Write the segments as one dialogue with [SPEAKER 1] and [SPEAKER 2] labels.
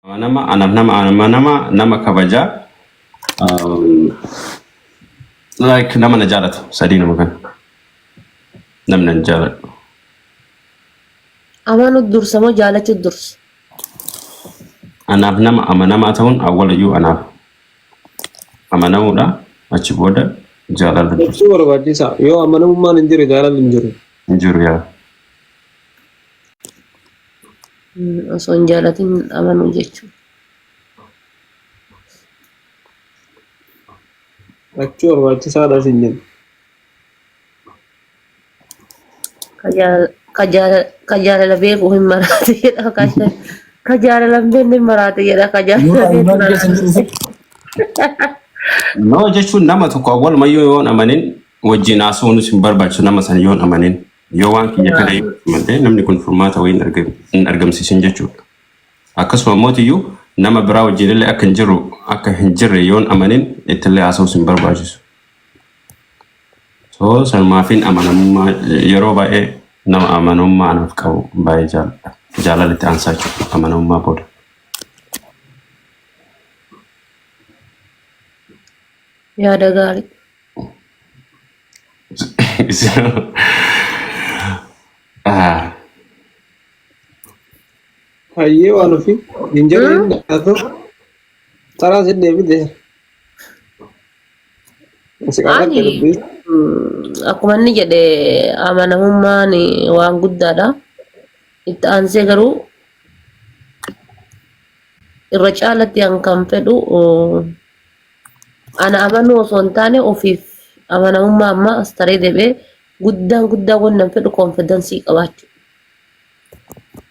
[SPEAKER 1] nama kabaja like nama najalat sadii nama kan namni najalat
[SPEAKER 2] amanu dursa moo jaalatu dursa
[SPEAKER 1] anaaf nama amanama ta'uun awwaalayyuu anaaf amanamuudha achi booda jaalala dursa
[SPEAKER 3] barbaachisa yoo amanamummaan hin jiru jaalala hin
[SPEAKER 1] jiru yaa
[SPEAKER 2] osoo hin jaalatin amanuu jechuudha.
[SPEAKER 3] Achuu barbaachisaadha sin jenna.
[SPEAKER 2] Kajaalala beeku hin maraate jedha kajaalala hin beekne maraate jedha kajaalala
[SPEAKER 1] no jechuun nama tokko awwal mayyoo yoon amanin wajjin haasawuunis hin barbaachisu nama san yoon amanin yoo waan kiyya kana malee namni kun furmaata wayii hin argamsiisin jechuudha. Akkasuma mootiyyuu nama biraa wajjin illee akka hin jirre yoon amanin ittillee haasawuus hin barbaachisu. So sanumaafin amanamummaa yeroo baay'ee nama amanamummaa anaaf qabu baay'ee jaalala itti aansaa jechuudha amanamummaa booda.
[SPEAKER 2] Yaada gaarii.
[SPEAKER 3] Hayyee waan ofii hin jedhin dhaatu taraa sin deebite.
[SPEAKER 2] Akkuma inni jedhe amanamummaan waan guddaadha. Itti aansee garuu irra caalatti kan fedhu ana amanuu osoo hin taane ofiif amanamummaa amma as taree deebi'ee guddaa wannan fedhu konfidansii qabaachuu.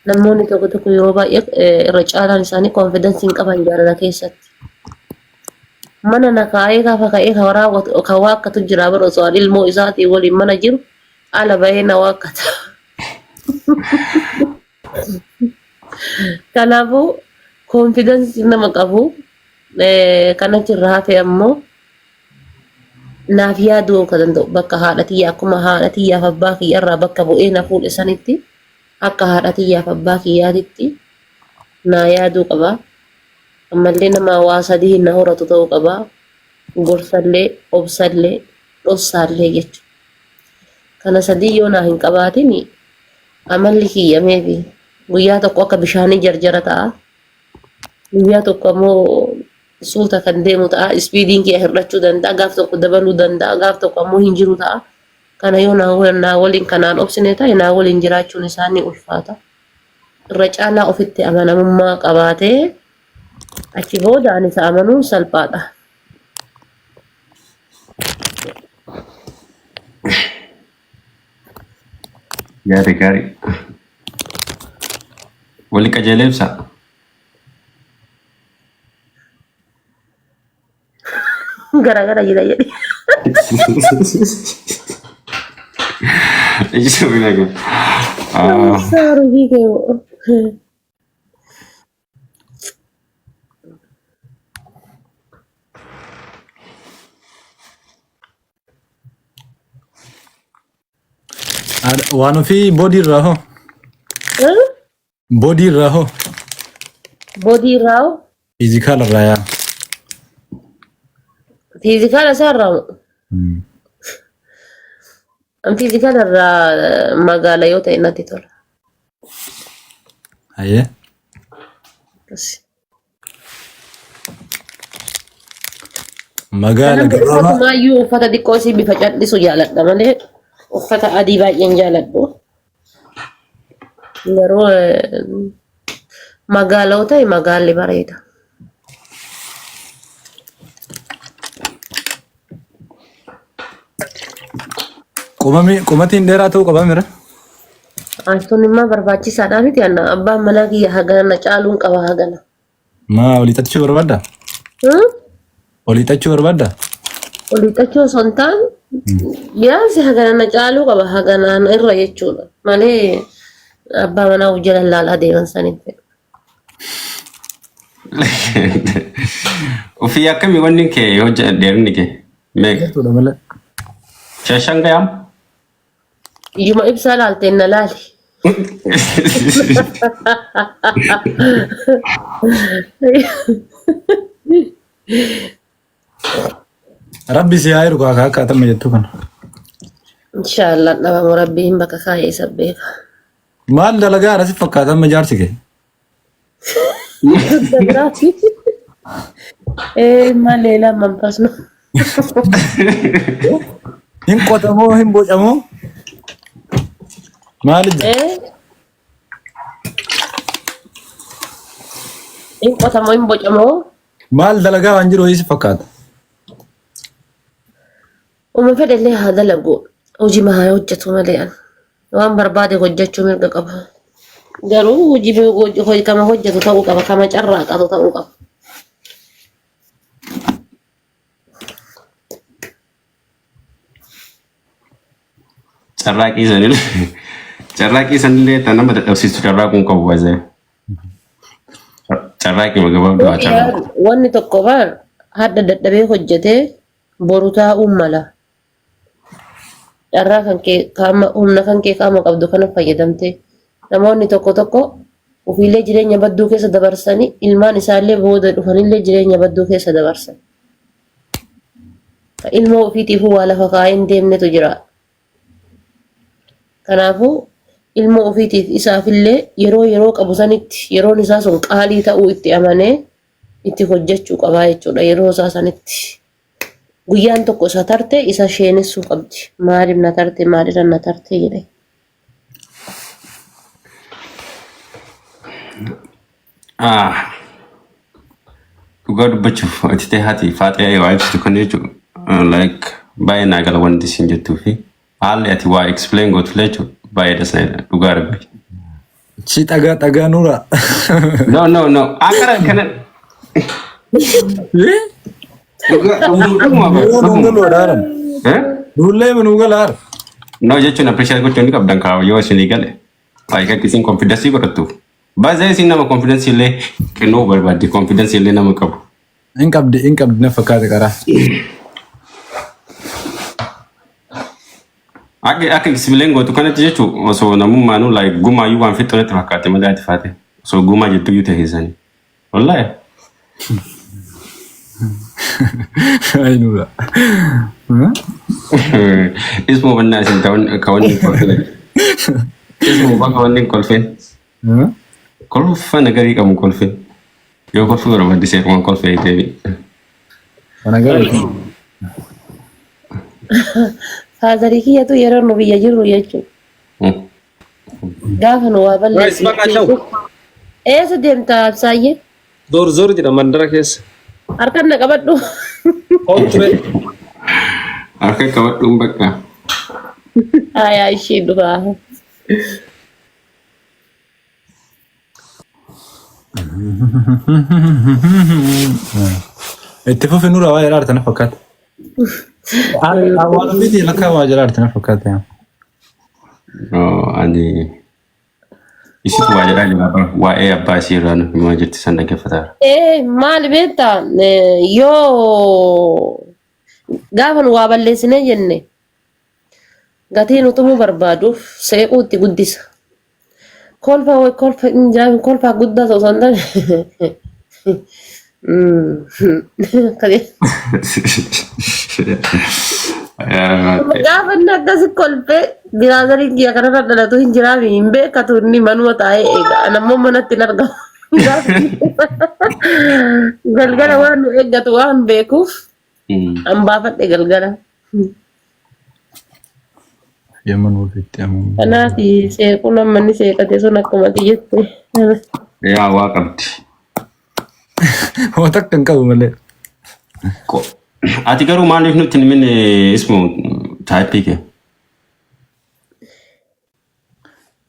[SPEAKER 2] Namoonni tokko yeroo baay'ee irra caalaan isaanii konfidansii hin qaban jaalala keessatti. Mana na kaa'ee gaafa ka'ee ka waakkatu jira bara osoo ilmoo isaatii waliin mana jiru ala bahee na waakkata. Kanaafuu konfidansii nama qabu kanachirraa hafe ammoo naaf yaaduu kan danda'u bakka haadha tiyyaa akkuma haadha tiyyaaf abbaa kiyyarraa bakka bu'ee na fuudhe sanitti akka haadha tiyyaaf abbaa kiyyaatitti naa yaaduu qaba. Ammallee nama waa sadii na horatu ta'uu qaba. Gorsallee, obsallee, dhossaallee jechuudha. Kana sadii yoo naa hin qabaatin amalli kiyyameefi guyyaa tokko akka bishaanii jarjara ta'a. Guyyaa tokko ammoo suuta kan deemu ta'a. Ispiidiin kiyya hir'achuu danda'a. Gaaf tokko dabaluu danda'a. Gaaf tokko ammoo hin jiru ta'a. Kana yoo naa waliin kanaan obsine ta'e naa waliin jiraachuun isaanii ulfaata. Irra caalaa ofitti amanamummaa qabaatee achi booda ani isa amanuun salphaadha.
[SPEAKER 1] Yaada gaarii. Wali qajeelee ibsa.
[SPEAKER 2] Gara jira jedhi.
[SPEAKER 1] Ijji bina kun.
[SPEAKER 2] Saaru hiikee.
[SPEAKER 4] Waan ofii boodii irraa hoo? Boodii irraa hoo?
[SPEAKER 2] Boodii irraa hoo?
[SPEAKER 4] Fiizikaala irraa yaa.
[SPEAKER 2] Fiizikaala isaa irraa moo? Fiizikaala irraa magaala yoo ta'e natti tola.
[SPEAKER 4] Hayyee. Magaala gabaabaa.
[SPEAKER 2] Maayyuu uffata xiqqoo si bifa callisu jaaladha malee uffata adii baay'een jaaladhu. Garuu magaalaa ta'e magaalli bareeda.
[SPEAKER 4] Qumatiin dheeraa ta'uu qaba mira.
[SPEAKER 2] Aantuun immoo barbaachisaadhaa miti anna abbaan manaa kiyya hagana caaluun qaba hagana.
[SPEAKER 4] Maa olii xachuu barbaadda? Olii xachuu barbaadda?
[SPEAKER 2] Olii xachuu osoo hin taane biyaansi hagana caaluu qaba haganaan irra jechuudha. Malee abbaa manaa hojjala laalaa deeman sanitti.
[SPEAKER 1] Ofii akkamii wanni kee yoo deemni kee meeqa? Shashan gayaam?
[SPEAKER 2] Iyyuma ibsaa laalteen na laali.
[SPEAKER 4] Rabbi si ayru ka tamma jettu kana.
[SPEAKER 2] Inshallah nama rabbiin bakka kaayee isa beeka.
[SPEAKER 4] Maal dalagaa rasi fakkaata amma jaarsi kee.
[SPEAKER 2] Malee manfas no.
[SPEAKER 4] Hin qotamoo hin bocamoo. Maal
[SPEAKER 2] In qotamoo hin bocamoo.
[SPEAKER 4] maal dalagaa waan jiru isi fakkaata.
[SPEAKER 2] Uma fedhallee haa dalagu. Hojii mahaa hojjetu malee an. Waan barbaade hojjechuu mirga qaba. Garuu hojii kama hojjetu ta'uu qaba, kama carraaqatu ta'uu qaba.
[SPEAKER 1] Carraaqii sanillee tan nama dadhabsiistu carraaquun qabu baay'ee. Carraaqii magabaabduu haa carraaqu.
[SPEAKER 2] Wanni tokko baar hadda dadhabee hojjetee boru taa'uun mala. Carraa kan kee qaama humna kan kee qaama qabdu kana fayyadamtee namoonni tokko ofiillee jireenya badduu keessa dabarsanii ilmaan isaallee booda dhufanillee jireenya badduu keessa dabarsan. Ilmoo ofiitiif waa lafa kaa'ee hin deemnetu jira. Kanaafuu ilmoo ofiitiif isaafillee yeroo qabu sanitti yeroon isaa sun qaalii ta'uu itti amanee itti hojjechuu qabaa jechuudha yeroo isaa sanitti. Guyyaan tokko isa tarte isa sheenessuu qabdi. Maaliif na tarte maaliif na tarte jedhee.
[SPEAKER 1] Dhugaa dubbachuuf ati ta'e haati faaxee yoo ibsitu kan jechuudha. Like baay'ee naa gala wanti isin jettuu fi haalli ati waa explain gootu jechuudha baay'ee dasanidha dhugaa rabbi.
[SPEAKER 4] Ci dhagaa nuura.
[SPEAKER 1] No. Akkana kana.
[SPEAKER 4] Dullee manuu galaar.
[SPEAKER 1] No jechuun appreciate gochuun ni qabdan kaa'u yoo isinii gale. Baay'ee akka isin confidence godhattuuf. Baay'ee isin nama confidence illee kennuu barbaadde confidence illee nama qabu.
[SPEAKER 4] In qabdi na fakkaate qaraa.
[SPEAKER 1] Akka explain gootu kanatti jechuun osoo namummaanuu like gumaayyuu waan fixxonetti fakkaate malee ati faate. Osoo gumaa jettuu yoo ta'e hiisanii. Wallaahi.
[SPEAKER 4] Ay nuura.
[SPEAKER 1] Ismoo bannaa isin ta'uun kawanni kolfeen. Ismoo bakka wanni kolfeen. Kolfa nagarii qabu kolfeen. Yoo kolfuu barbaadde seerumaan kolfee deebi.
[SPEAKER 4] Nagarii.
[SPEAKER 2] Faazarii kiyyatu yeroo nu biyya jirru jechuudha. Gaafa nu waa balleessu. Eessa deemta Absaayyee?
[SPEAKER 3] Zor jedha mandara keessa.
[SPEAKER 2] Harkaan na qabadhu.
[SPEAKER 3] Konture.
[SPEAKER 1] Harka qabadhuun bakka.
[SPEAKER 2] Aayaa ishee dhufaa.
[SPEAKER 4] Itti fufi nuura waa jedhaa artana fakkaata. Waan miti lakkaa waa jedhaa artana fakkaata.
[SPEAKER 1] Ani isitu waa jedhaa jira waa'ee abbaa isii irraa nuuf himaa jirti san dhaggeeffataara.
[SPEAKER 2] Maali beektaa yoo gaafa nu waa balleessinee jenne gatiin utumuu barbaaduuf seequu itti guddisa. Kolfa guddaa osoo hin taane gaafa inni akkasi kolfee biraazariin kiyya kanarra dhalatu hin jiraami hin beekatu inni manuma taa'ee eega anammoo manatti hin argamu. Galgala waan nu eeggatu waan beekuuf an baafadhe galgala. Kanaaf seequun ammanni seeqate sun akkuma xiyyeette.
[SPEAKER 1] Yaa waa qabdi.
[SPEAKER 4] Waan takka hin qabu malee.
[SPEAKER 1] Ati garuu maaliif nutti hin minne ismoo taayippii kee?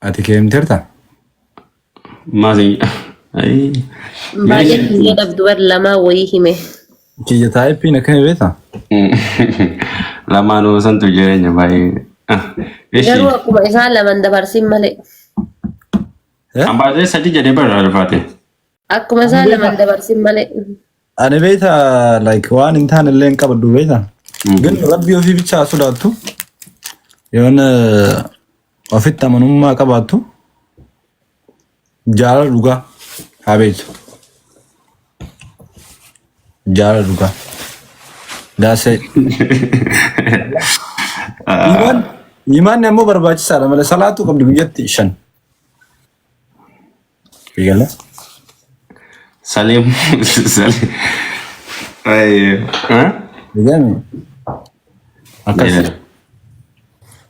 [SPEAKER 4] Ati keemteerta?
[SPEAKER 1] Maali?
[SPEAKER 2] Baay'ee kiyya dhabdu bar lamaa wayii hime.
[SPEAKER 4] Kiyya taayippiin akkami beektaa?
[SPEAKER 1] Lamaanuu santu jireenya baay'ee.
[SPEAKER 2] Garuu akkuma isaan laman dabarsin malee.
[SPEAKER 1] Ambaasee sadii jedhee bara alfaate.
[SPEAKER 2] Akkuma isaan laman dabarsin malee.
[SPEAKER 4] Ani beektaa like waan hin taane illee hin qabaddu beektaa? Gan rabbi ofii bichaa sodaattu yoon ofitti amanummaa qabaattu Jala duga. Habis. Jala duga. That's it. Iman namo barbaachisaadha malee salaatu qabdu biyyatti shan. Eegala.
[SPEAKER 1] Salim. Ay.
[SPEAKER 4] Eegame. Akkas.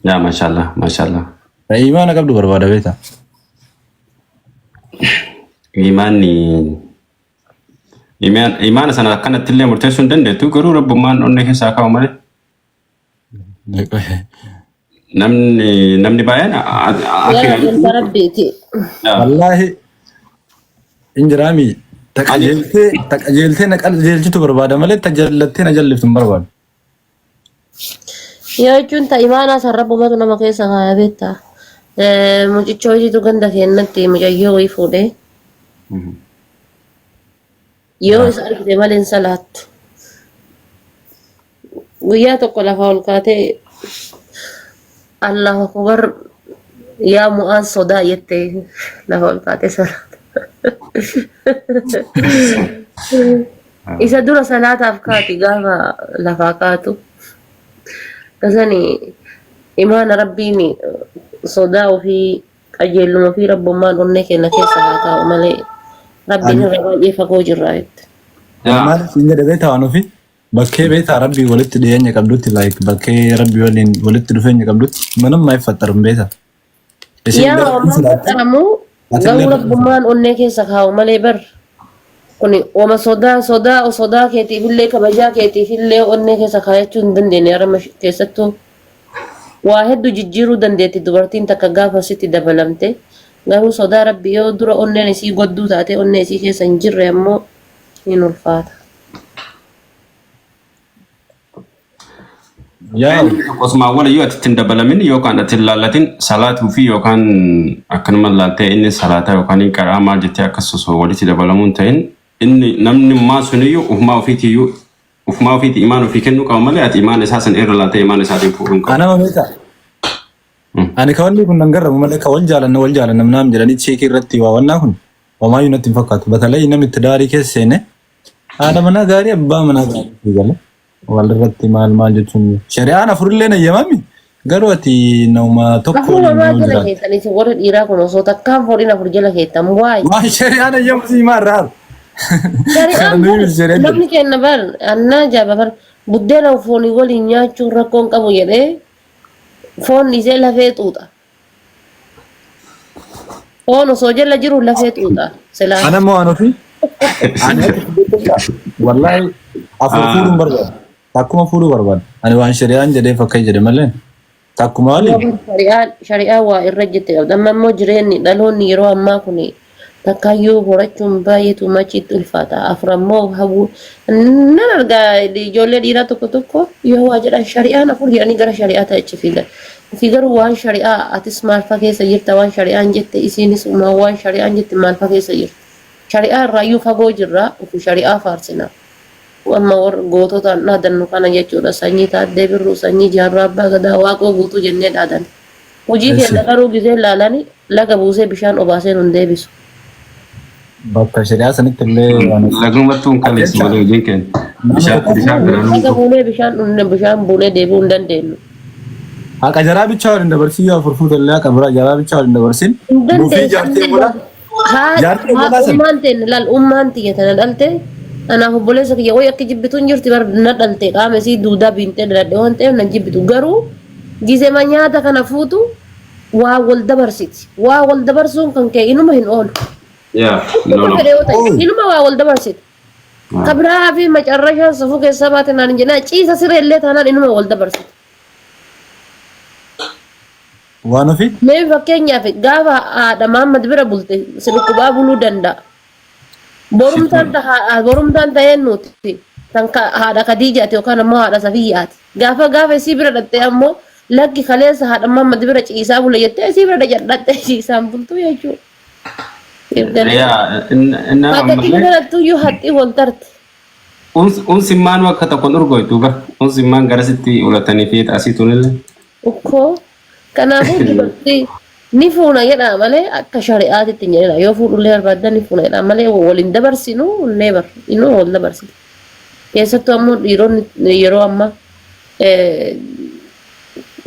[SPEAKER 1] Ya mashallah, mashallah.
[SPEAKER 4] Iman qabdu barbaada beeta.
[SPEAKER 1] Iman sana akkanatti illee murteessuu hin dandeettu garuu rabbummaan onnee keessaa kaa'u malee. Namni baay'een
[SPEAKER 4] Wallahi injiraami taqajeeltee naqajeelchitu barbaada malee tajallattee na jalliftu hin barbaadu.
[SPEAKER 2] Yoo jechuun imaanaa san rabbumatu nama keessa kaaya beektaa. Mucicha hojiitu ganda kennatti mucayyoo wayii fuudhee. Yoo isa argite malee hin salaattu. Guyyaa tokko lafa ol kaatee Allahu akbar yaa mu'aan sodaa jettee lafa ol kaatee salaata. Isa dura salaataaf kaati gaafa lafaa kaatu. Kasani imaana rabbiin sodaa ofii qajeeluma fi rabbummaan onnee kenna keessa haa kaa'u malee rabbiin irra baay'ee fagoo jirra jette.
[SPEAKER 4] Maal siin jedhe beektaa waan ofii bakkee beektaa rabbii walitti dhiyeenya qabdutti bakkee rabbii waliin walitti dhufeenya qabdutti manam maa iffattarum beektaa.
[SPEAKER 2] Yaa waan faxaramu garuu rabbummaan onnee keessa kaa'u malee bar kuni oma sodaa keetiifillee kabajaa keetiifillee onnee keessa kaayachuu hin dandeenye harama keessattuu. Waa hedduu jijjiiruu dandeetti dubartiin takka gaafa sitti dabalamte garuu sodaa rabbii yoo dura onneen isii godduu taate onnee isii keessa hin jirre ammoo hin ulfaata.
[SPEAKER 1] Osuma wala yoo ati ittiin dabalamin yookaan ati laallatin salaatuu fi yookaan akkanuma laaltee inni salaataa yookaan qaraa maal jettee akkas osoo walitti dabalamuun ta'in inni namni maa suniyyuu ufumaa ofiitii imaan ofii kennuu qaba malee ati imaan isaa san irra laaltee imaan isaatiin fuudhuun qaba.
[SPEAKER 4] Anama beektaa. Ani kawanni kun nan garramu malee ka wal jaalanna naam jedhanii cheekii irratti waa wannaa kun homaayyuu natti hin fakkaatu. Batalii namni itti daarii keessa seene haadha manaa gaarii abbaa manaa gaarii gale walirratti maal jechuun shari'aan afurillee nayyamami garuu ati nama tokko
[SPEAKER 2] Akkuma maa jala keessanii si warra dhiiraa kun osoo takkaan fooliin afur jala keessan waay.
[SPEAKER 4] waan shari'aan ayyamu si maal raal.
[SPEAKER 2] Shari'aan namni kenna bar annaa jaaba bar buddeena foonii waliin nyaachuun rakkoon qabu jedhee foon isee lafee xuuxa. Foon osoo jala jiru lafee xuuxa.
[SPEAKER 4] Ana moo aan ofii? Wallahi afur fuudhuun barbaada. Takkuma fuudhuu barbaada. Ani waan shari'aan jedhee fakkai jedhe malee. Takkuma waliin.
[SPEAKER 2] Shari'aa waa irra jette qabda. Amma immoo jireenyi dhaloonni yeroo ammaa kuni takkaayyuu horachuun baay'eetu machiitti ulfaata. Afur ammoo habuu nan argaa ijoollee dhiiraa tokko yoo waa jedhan shari'aan afur jedhanii gara shari'aa ta'echi fiigan. Fi garuu waan shari'aa atis maalfa keessa jirta waan shari'aan jette isiinis waan shari'aan jette maalfa keessa jirta. Shari'aa irraayyuu fagoo jirra ufu shari'aa faarsina. Amma warra goototaan dhaadannu kana jechuudha. Sanyii taaddee birruu sanyii jaarraa abbaa gadaa waaqoo guutuu jennee dhaadan. Hojii keenya garuu gisee laalanii laga buusee bishaan obaasee nun deebisu.
[SPEAKER 4] Bakka shari'aa sanitti illee
[SPEAKER 1] lagumattuu hin kaleessu malee hojiin keenya bishaan biraan
[SPEAKER 2] laga buunee bishaan buunee deebi'uu hin dandeenyu.
[SPEAKER 4] haqa jaraa bichaa waliin dabarsin yoo afur fuutallee haqa biraa jaraa bichaa waliin dabarsin buufii jaartee bola
[SPEAKER 2] ummaan ta'e laal ummaan tiyya tana dhalte anaaf obboleessa kiyya wayi akka jibbituun jirti bar na dhalte qaama isii duudaa biintee dhaladhe waan ta'eef na jibbitu garuu gisema nyaata kana fuutu waa wal dabarsiti waa wal dabarsuun kan kee inuma hin oolu. Inuma waa wal dabarsiti. Kabraa fi macarrashaan safuu keessa baate naan jenna ciisa siree illee taanaan inuma wal dabarsiti.
[SPEAKER 4] waan ofii
[SPEAKER 2] Mee fakkeenyaaf gaafa haadha Mahammad bira bulte silqubaa buluu danda'a. Borumtaan ta'een nuti kan haadha Khadiijaati yookaan ammoo haadha Safiyyaati. Gaafa isii bira dhattee ammoo lakki kaleessa haadha Mahammad bira ciisaa bule jettee isii bira dhattee ciisaan bultu jechuudha. Fakkii kanattuyyuu haxxii wal tarte.
[SPEAKER 1] Unsimmaan akka tokko urgoytu gar unsimmaan garasitti ulatanii fi asii tunillee.
[SPEAKER 2] Ukkoo kanaafuu dubartii ni fuuna jedha malee akka shari'aatitti hin jedhina yoo fuudhullee barbaaddan ni fuuna jedha malee waliin dabarsinu never inuu wal dabarsinu keessattuu ammoo dhiironni yeroo ammaa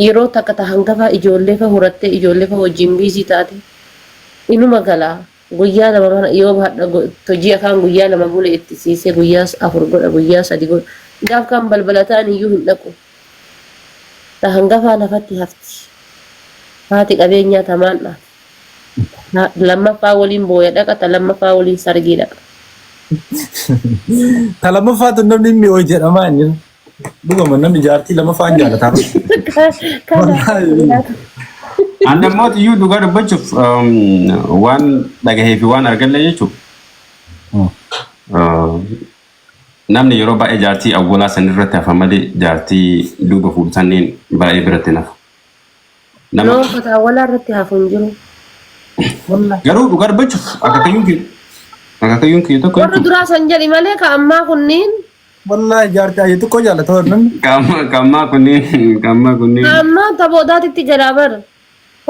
[SPEAKER 2] yeroo takka ta hangafa ijoollee fa hurattee ijoollee fa wajjin biizii taate inuma galaa guyyaa lama mana yoo hadha hojii akaan guyyaa lama bule itti siisee guyyaa 4 godha guyyaa 3 godha gaaf kan balbalataan iyyuu hin dhaqu ta hangafa lafatti hafti haati qabeenyaa tamaandha lammaffaa waliin booya dhaqa ta lammaffaa waliin sargii dhaqa
[SPEAKER 4] ta lammaffaatu namni inni hojii jedhamaa inni dhugama namni jaartii lammaffaan jaalataa
[SPEAKER 1] Anda mau tuh juga ada bacuf wan daga heavy wan argan lagi cup. Namni yoro ba ejarti awala sanirra ta famali jarti duga fursanin ba ibratina.
[SPEAKER 2] No kata awala rati hafunjuru.
[SPEAKER 4] wallahi
[SPEAKER 1] Garu duga ada bacuf agak kayungki itu kan.
[SPEAKER 2] Warra duraa san jedhi malee ka ammaa kunniin
[SPEAKER 4] wallahi jaartii ayyatu ko jaalata warnan
[SPEAKER 1] Kama kunin
[SPEAKER 2] ka ammaa taboodaatitti jalaa bara.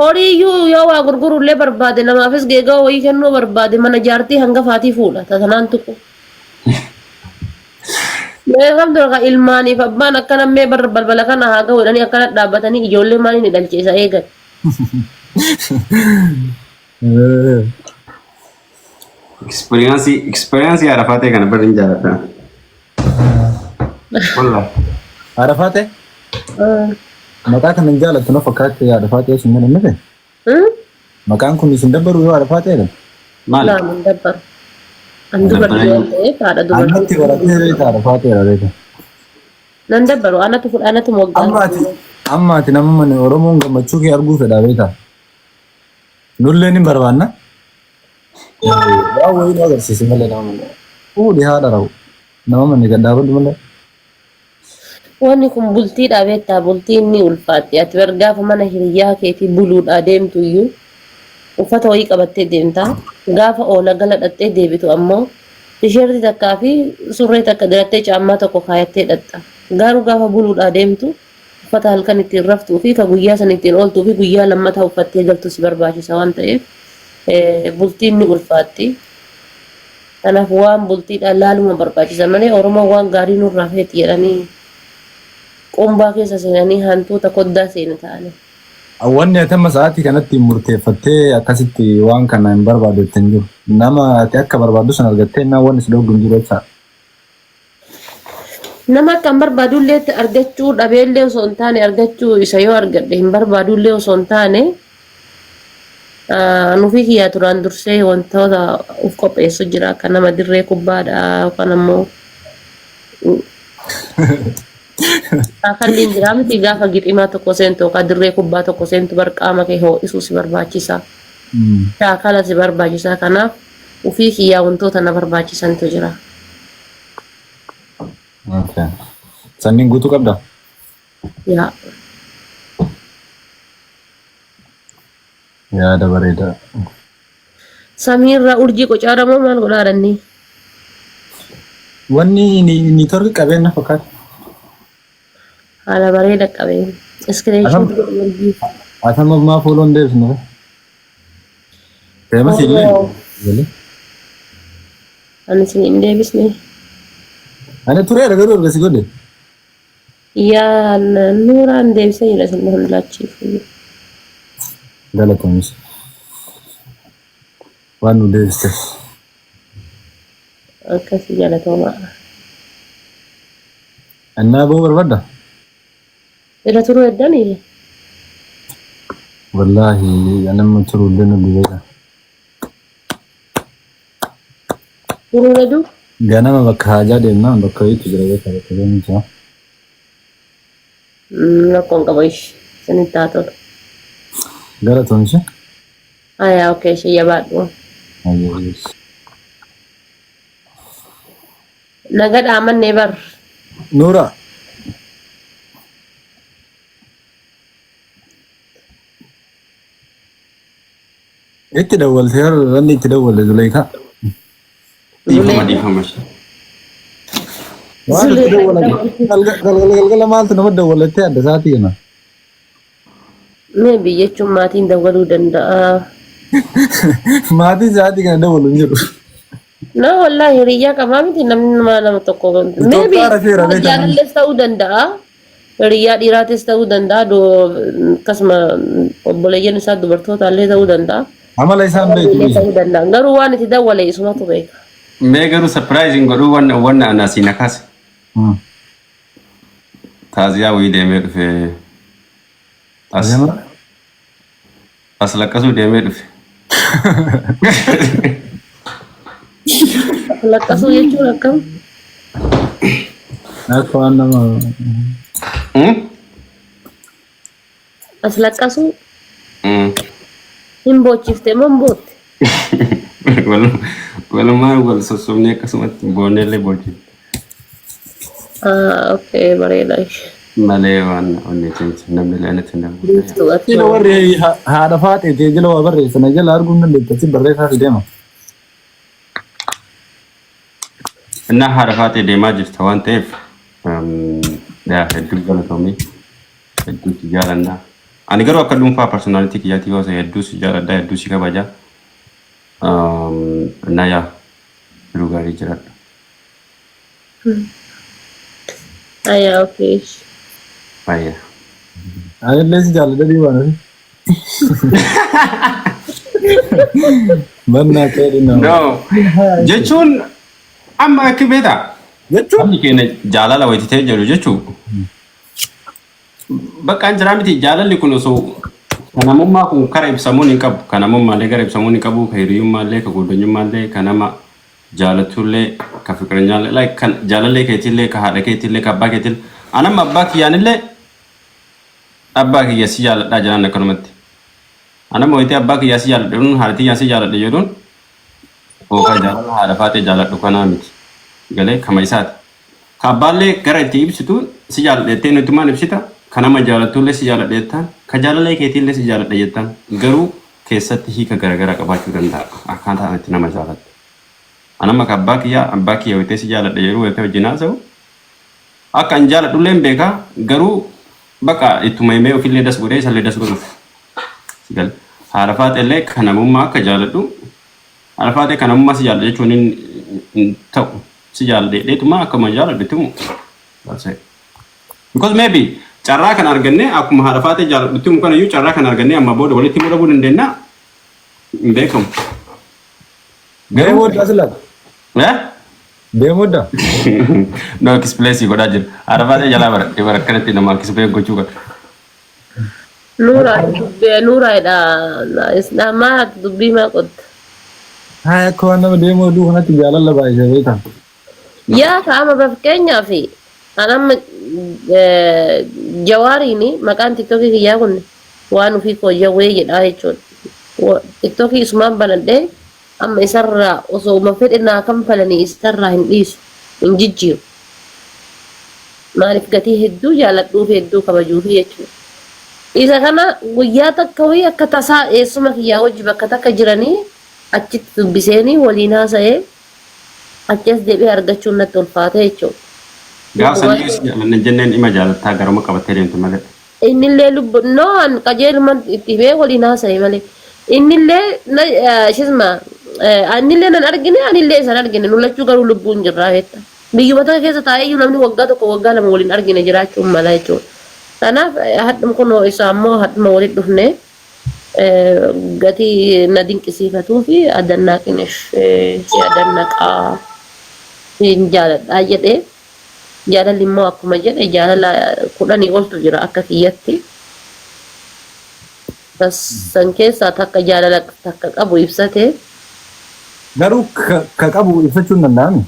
[SPEAKER 2] Horii iyyuu yoo waa gurgurullee barbaade namaafis geegaa wayii kennuu barbaade mana jaartii hangafaatii fuudha tatanaan tuqu. Mee qabdu ka ilmaaniif abbaan akkana mee balbala kana haa ga'u jedhanii akkana dhaabbatanii ijoollee maaliin ni dhalcheessa eegan.
[SPEAKER 1] experience ya Arafate kan berin jalan. Wallah.
[SPEAKER 4] Arafate maqaa kan jaalatu na fakkaate Arafate sun mana mite maqaan kun isin dabbaru yoo Arafate dha
[SPEAKER 1] Mal.
[SPEAKER 2] Laa min dabbar. An dubartii yoo ta'e haadha dubartii.
[SPEAKER 4] annatti baratee reeta Arafate dha reeta
[SPEAKER 2] Nan dabbaru anatu moggaa.
[SPEAKER 4] ammaati nama mana Oromoon gammachuu kee arguu fedha reeta nullee ni barbaanna waa wayii nu agarsiisi malee nama mana fuudhi haadha rahu nama manni gaddaafadhu malee
[SPEAKER 2] Wanni kun bultiidha beektaa bultiin ni ulfaatti ati bar gaafa mana hiriyyaa keetii buluudha deemtu iyyuu uffata wayii qabattee deemta gaafa oola gala dhattee deebitu ammoo tisheertii takkaa fi surree takka dirattee caammaa tokko kaayattee dhatta garuu gaafa buluudha deemtu uffata halkan ittiin raftuu fi ka guyyaa san ittiin ooltuu fi guyyaa lammataa uffattee galtu si barbaachisa waan ta'eef bultiin ni ulfaatti kanaaf waan bultiidhaan laaluma barbaachisa malee Oromoo waan gaarii nurraa feeti jedhanii Qombaa keessa seenanii hantuuta koddaa seena ta'anii.
[SPEAKER 4] wanni atama sa'aatii kanatti murteeffattee akkasitti waan kana hin barbaadu ittiin jiru nama ati akka barbaaddu san argattee naa wanni si dhoogu hin jiru jecha
[SPEAKER 2] Nama akka hin barbaadullee argachuu dhabeellee osoo hin taane argachuu isa yoo argadhe hin barbaadullee osoo hin taane nufi kiyyaa turaan dursee wantoota uf qopheessu jira akka nama dirree kubbaadha yookaan ammoo Akalliin jira miti gaafa giximaa tokko seentu yookaan dirree kubbaa tokko seentu barqaama kee ho'isuu si barbaachisa. Shaakala si barbaachisa kanaaf ufii kiyyaa wantoota na barbaachisantu jira.
[SPEAKER 4] okay sanniin guutuu qabda
[SPEAKER 2] Yaa
[SPEAKER 4] yaada bareedaa
[SPEAKER 2] samiirra urjii qocaaramoo maal godhaadhanni?
[SPEAKER 4] wanni ni torri qabeenya fakkaata
[SPEAKER 2] Haala bareeda qabeen. Iskireeshii urjii.
[SPEAKER 4] atama maa fooloon deebisne Tema sini. Boleh.
[SPEAKER 2] Ani sini in deebisne.
[SPEAKER 4] Ana ture ada garu orgasi gode.
[SPEAKER 2] Yaa nuuraan deebisee jira sinna hundaachiif.
[SPEAKER 4] Galatomis. Waan nu deebiste.
[SPEAKER 2] Akkasii galatoomaa.
[SPEAKER 4] Annaa boo barbaadda?
[SPEAKER 2] Irra turuu eddanii?
[SPEAKER 4] Wallahi anamma turuu illee nu dhibeedha.
[SPEAKER 2] Turuu edduu?
[SPEAKER 4] Ganama bakka haajaa deemnaa bakka wayiitu jira beekaa bakka deemni jira.
[SPEAKER 2] Rakkoon qaba ishee sanitti haa tolu.
[SPEAKER 4] Galatomis.
[SPEAKER 2] Ayaa okkee ishee yabaadhu.
[SPEAKER 4] Ayyoos.
[SPEAKER 2] Naga dhaamannee bar.
[SPEAKER 4] Nuura. Itti dawwalte wanni itti dawwalte Zuleyka.
[SPEAKER 1] Difama.
[SPEAKER 4] Waan itti dawwalte galgala maaltu nama dawwalattee adda isaatii kana.
[SPEAKER 2] maybe jechuun maatiin dawwaluu danda'a.
[SPEAKER 4] Maatii isaatii kana dabalu hin jiru.
[SPEAKER 2] Na wallahi hiriyaa qabaa miti namni nama tokko. Maybe jaalallees ta'uu danda'a. Hiriyaa dhiiraatis ta'uu danda'a. Akkasuma obboleeyyan isaa dubartoota illee ta'uu danda'a.
[SPEAKER 4] Amala isaan beeku.
[SPEAKER 2] Ta'uu danda'a. Garuu waan itti dawwale isumatu beeka.
[SPEAKER 1] Mee garuu surprising godhuu wanna anasiin akkas. Taaziyaa wayii deemee dhufe. As lakkasuu deemee dhufe.
[SPEAKER 2] Lakkasuu jechuun akkam?
[SPEAKER 4] Akka waan nama.
[SPEAKER 2] As lakkasuu? Hin boochifte moo hin bootte?
[SPEAKER 1] Walumaa wal sossobnee akkasumatti boonneellee boochifte.
[SPEAKER 2] Okay, bareeda.
[SPEAKER 1] Malee waan onnee cimse namni leenatti hin dabalu.
[SPEAKER 4] Jila warri haadha faatee jila waa barreessana jala arguun dandeetti barreessaa fi deema.
[SPEAKER 1] Innaa haadha faatee deemaa jirta waan ta'eef hedduu galatoomii hedduutti jaalannaa. Ani garuu akka dhuunfaa personaalitii kiyyaatii yoo ta'e hedduu si jaaladha hedduu si kabaja. Innaa yaa jiruu gaarii jiraadha.
[SPEAKER 2] Ayaa okay.
[SPEAKER 1] Ayya.
[SPEAKER 4] Ani illee si jaalladha dhiibaan. Mannaa keedhi nama.
[SPEAKER 1] No. Jechuun amma akka beektaa?
[SPEAKER 4] Jechuun?
[SPEAKER 1] Namni keenya jaalala wayititee jedhu jechuun bakka hin jiraa miti jaalalli kun osoo kanamummaa kun kara ibsamuun hin qabu. Kanamummaallee kara ibsamuun hin qabu. Ka hiriyyummaallee ka guddanyummaallee ka nama jaalatullee ka fikirenyaallee kan jaalallee keetillee ka haadha keetillee ka abbaa keetillee. Anamma abbaa kiyyaanillee abbaa kiyya si jaaladhaa jedhan akkanumatti. Anamma wayitee abbaa kiyyaa si jaaladha jedhuun haadha kiyyaa si jaaladha jedhuun ookaa jaalala haadha faatee jaaladhu kanaa miti. Galee kama isaati. Ka abbaallee gara itti ibsitu si jaaladha jettee nuti maan ibsita. Ka nama jaalatullee si jaaladha jettaan. Ka jaalallee keetiillee si jaaladha jettaan. Garuu keessatti hiika garaagaraa qabaachuu danda'a. Akkaataa itti nama jaaladha. Anamma ka abbaa kiyyaa wayitee si jaaladha jedhuu wayitee wajjin haasa'u. Akka hin jaaladhullee hin beekaa garuu bakka ittuma himee ofillee das godhee isallee das godhuuf. Haadha faatee kanamummaa akka jaaladhu haadha faatee kanamummaa si jaaladha jechuun hin ta'u si jaaladheetuma akkuma jaaladhu ittimu. Because maybe carraa kan arganne akkuma haadha faatee jaaladhu ittimu kanayyuu carraa kan arganne amma booda walitti mudabuu dandeenya hin beekamu.
[SPEAKER 4] Garee booda asilaata. Deemudha.
[SPEAKER 1] No explain godhaa jiru. Haadha faatee jalaa barakkanatti nama explain gochuu qaba.
[SPEAKER 2] Nuuraadha. Islaamaa dubbii maa qotta?
[SPEAKER 4] Haa akka waan nama deemuu oduu kanatti jaalala baay'ee beekama.
[SPEAKER 2] Yaa kaama fakkeenyaa fi anamma jawaariin maqaan tiktokii kiyyaa kun waan ofii kooyyawwee jedhaa jechuudha. Tiktokii isumaan banadhee amma isarraa osoo uma fedhinaa kan falanii isarraa hin dhiisu hin jijjiiru. Maaliif gatii hedduu jaaladhuu fi hedduu kabajuuf jechuudha. Isa kana guyyaa takka wayii akka tasaa eessuma kiyyaa hojii bakka takka jiranii achitti dubbiseenii waliin haasa'ee achas deebi'ee argachuun natti ulfaata jechuudha.
[SPEAKER 1] Gaafa sanii jaalanne jenneen dhima jaalattaa garuma qabattee deemtu malee.
[SPEAKER 2] Innillee noon qajeeluma itti himee waliin haasa'e malee. Innillee innillee nan argine anillee isan argine nullachuu garuu lubbuun jirraa beekta. Biyyuma tokko keessa taa'ee namni waggaa tokko waggaa lama waliin argine jiraachuun mala jechuudha. Kanaaf haadhuma kun isaa immoo haadhuma walitti dhufne gatii na dinqisiifatuu fi adannaa kinesh si adannaqaa hin jaaladhaa jedhee jaalalli immoo akkuma jedhe jaalala 10 oltu jira akka kiyyatti. San keessaa takka jaalala takka qabu ibsate.
[SPEAKER 4] Garuu ka qabu ibsachuun danda'ami.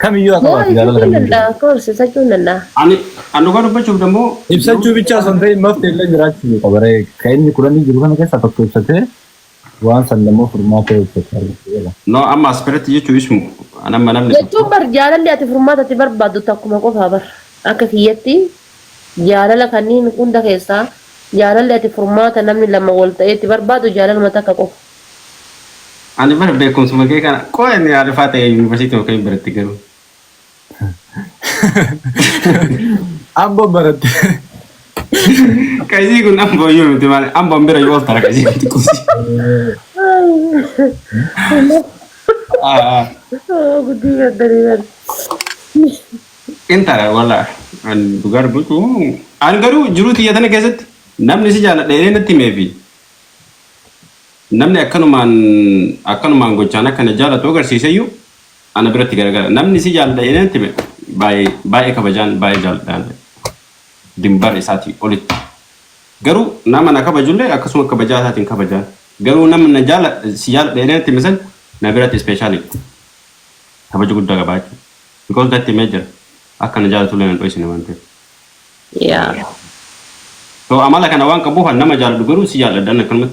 [SPEAKER 4] Kamiyyuu akka qabaatu jaalala kamiyyuu.
[SPEAKER 2] Koorsi ibsachuun danda'a.
[SPEAKER 1] Ani dhugaa dubbachuuf dammoo
[SPEAKER 4] Ibsachuu bichaa osoo hin ta'in maftee illee jiraachuu qaba. Kan inni 10 jiru kana keessaa tokko ibsatee waan san dammoo furmaata ibsachaa.
[SPEAKER 1] no amma asperatti jechuu ismu anamma namni
[SPEAKER 2] Jechuun bar jaalalli ati furmaata ati barbaaddu takkuma qofaa bar akka kiyyatti jaalala kanneen hunda keessaa jaalalli ati furmaata namni lama wal ta'ee itti barbaadu jaalaluma takka qofa.
[SPEAKER 1] ani bara beekumsuma kee kana qo'anni haadha faatee yuunivarsiitii yookaan biratti garuu.
[SPEAKER 4] Abbo baratte.
[SPEAKER 1] Kaisi kun ambo yo te male ambo mbera yo tara kaisi kusi.
[SPEAKER 2] Oh, gudi dari.
[SPEAKER 1] Entara wala an dugar butu an garu juruti yadana keset namni si jala dere natti mevi namni akkanuman gochana kana jala to garsiise yu ana biratti garagara namni si jala dere natti me bay kabajan bay jala dan dimbar isati olit garu nama na kabajulle akkasuma kabajatatin kabajan garu namna jala si jala dere natti misal na biratti specially kabaju gudda gabaati because that major akan jalan tulen itu sini mantu.
[SPEAKER 2] Ya.
[SPEAKER 1] So amala kana wan kabuhan nama jalan duguru si jalan dan kan mat.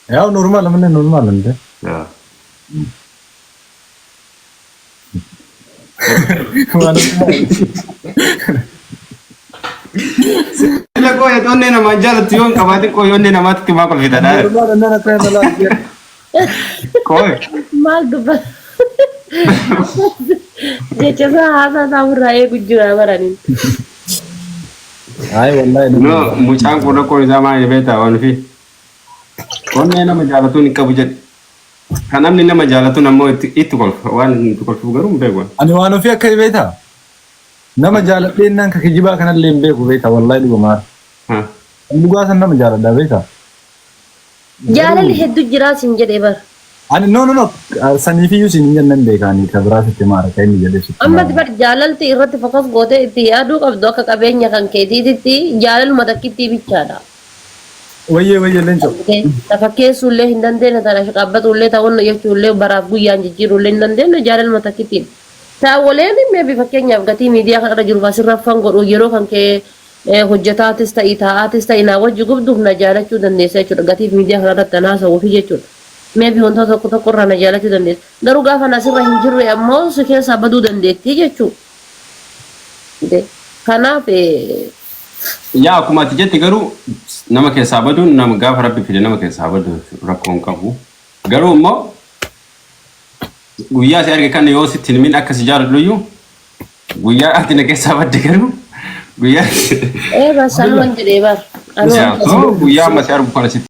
[SPEAKER 4] Ya normal mana normal ande.
[SPEAKER 1] Ya. Sila ko ya tonne nama jalan tuyon kabati ko yonne nama tu makol kita dah.
[SPEAKER 4] Normal ande na kaya nala.
[SPEAKER 1] Koi.
[SPEAKER 2] Mal duba. Jecha sa hasa sa murae gujura baranin.
[SPEAKER 4] Ay wallahi
[SPEAKER 1] No mucang ko na ko zaman ni beta wan fi. Konne nama jalan tu ni kabujan. Kanam ni nama jalan tu nama itu kol wan itu kol fugarum begwan.
[SPEAKER 4] ani wano fi akkai beta nama jala nan ka kijiba kana lembe ko beta wallahi dugo ma
[SPEAKER 1] Ha.
[SPEAKER 4] dugo san nama jala da beta
[SPEAKER 2] Jaalali hedduu jira sin jedhee bar.
[SPEAKER 4] ani no sani fi yusin jannan be kani kabra fi mara kai ni jade
[SPEAKER 2] Amma bar jaalalti irratti fokas goote itti yaaduu qabdu akka qabeenya kan keetiititti jaalaluma takkitti bichaadha.
[SPEAKER 4] wayye lencho
[SPEAKER 2] Tafakkeessuullee hin dandeenye tana shaqabbatullee ta'uun jechuullee baraaf guyyaan jijjiirullee hin dandeenye jaalaluma takkitti. Taa'oleen meebi fakkeenyaaf gatii miidiyaa kanarra jiru asirraffan godhu yeroo kan kee hojjetaatis ta'ii taa'aatis ta'ii naa wajji gubduuf na jaalachuu dandeessa jechuudha. Gatiif miidiyaa kanarratti naasa'uufi jechuudha. Meebi wantoota tokko tokko irraa na jaalachuu dandeessa. Garuu gaafa asirra hin jirre ammoo si keessaa baduu dandeettii jechuudha. Kanaaf
[SPEAKER 1] Ya akkuma ati jette garuu nama keessaa baduun nama gaafa rabbi fide nama keessaa badu rakkoon qabu. Garuu immoo guyyaa si arge kan yoo sitti himin akka si jaaladhu guyyaa ati na keessaa badde garuu guyyaa
[SPEAKER 2] basaan waan jedhee bar.
[SPEAKER 1] guyyaa amma si argu kana sitti